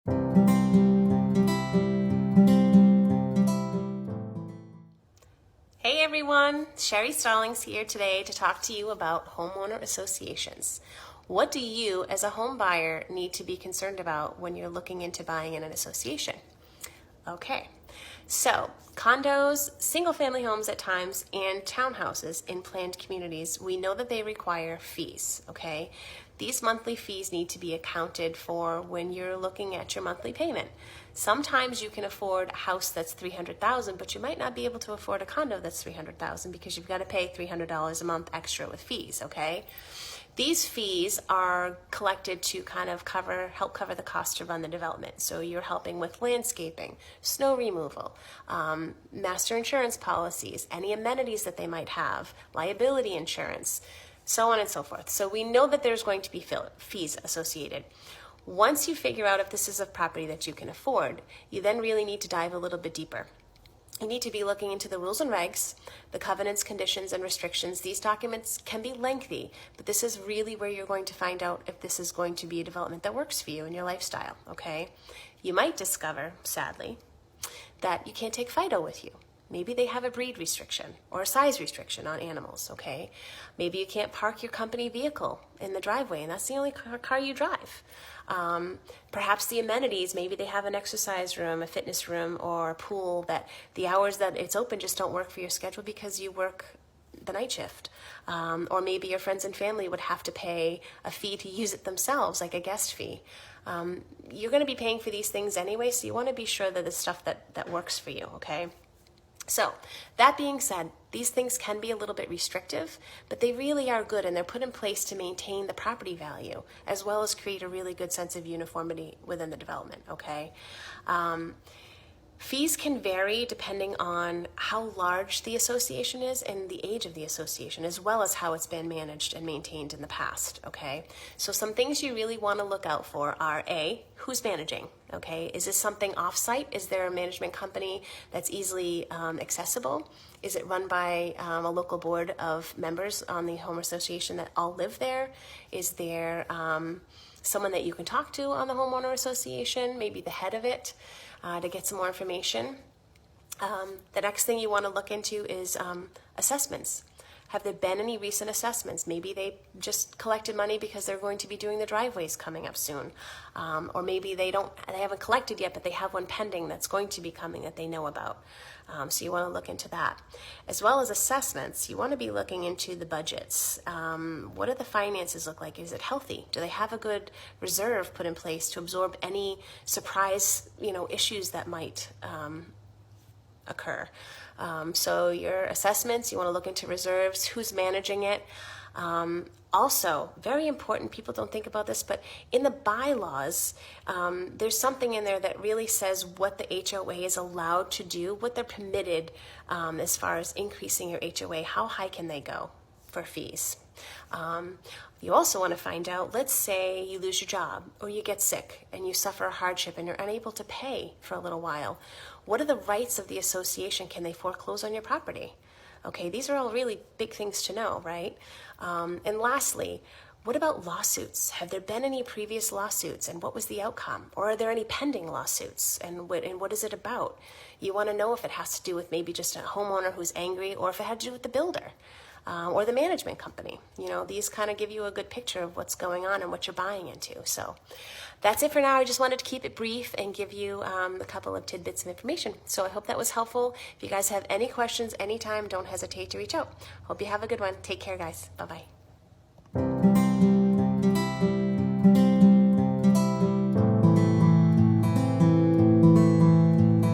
Hey everyone, Sherry Stallings here today to talk to you about homeowner associations. What do you as a home buyer need to be concerned about when you're looking into buying in an association? Okay, so condos, single family homes at times, and townhouses in planned communities, we know that they require fees, okay? These monthly fees need to be accounted for when you're looking at your monthly payment. Sometimes you can afford a house that's $300,000, but you might not be able to afford a condo that's $300,000 because you've got to pay $300 a month extra with fees, okay? These fees are collected to kind of help cover the cost to run the development. So you're helping with landscaping, snow removal, master insurance policies, any amenities that they might have, liability insurance, so on and so forth. So we know that there's going to be fees associated. Once you figure out if this is a property that you can afford, you then really need to dive a little bit deeper. You need to be looking into the rules and regs, the covenants, conditions, and restrictions. These documents can be lengthy, but this is really where you're going to find out if this is going to be a development that works for you and your lifestyle, okay? You might discover, sadly, that you can't take Fido with you. Maybe they have a breed restriction or a size restriction on animals, okay? Maybe you can't park your company vehicle in the driveway and that's the only car you drive. Perhaps the amenities, maybe they have an exercise room, a fitness room, or a pool that the hours that it's open just don't work for your schedule because you work the night shift. Or maybe your friends and family would have to pay a fee to use it themselves, like a guest fee. You're going to be paying for these things anyway, so you want to be sure that it's stuff that works for you, okay? So, that being said, these things can be a little bit restrictive, but they really are good and they're put in place to maintain the property value as well as create a really good sense of uniformity within the development, okay? Fees can vary depending on how large the association is and the age of the association, as well as how it's been managed and maintained in the past, okay? So some things you really want to look out for are A, who's managing, okay? Is this something off-site? Is there a management company that's easily accessible? Is it run by a local board of members on the home association that all live there? Is there someone that you can talk to on the homeowner association, maybe the head of it, to get some more information? The next thing you want to look into is assessments. Have there been any recent assessments? Maybe they just collected money because they're going to be doing the driveways coming up soon. Or maybe they haven't collected yet, but they have one pending that's going to be coming that they know about. So you want to look into that. As well as assessments, you want to be looking into the budgets. What do the finances look like? Is it healthy? Do they have a good reserve put in place to absorb any surprise, issues that might occur? So your assessments, you want to look into reserves, who's managing it. Also, very important, people don't think about this, but in the bylaws, there's something in there that really says what the HOA is allowed to do, what they're permitted as far as increasing your HOA, how high can they go for fees. You also want to find out, let's say you lose your job or you get sick and you suffer a hardship and you're unable to pay for a little while. What are the rights of the association? Can they foreclose on your property? Okay, these are all really big things to know, right? And lastly, what about lawsuits? Have there been any previous lawsuits and what was the outcome? Or are there any pending lawsuits and what is it about? You want to know if it has to do with maybe just a homeowner who's angry or if it had to do with the builder. Or the management company. These kind of give you a good picture of what's going on and what you're buying into. So that's it for now. I just wanted to keep it brief and give you a couple of tidbits of information. So I hope that was helpful. If you guys have any questions anytime, don't hesitate to reach out. Hope you have a good one. Take care, guys. Bye-bye.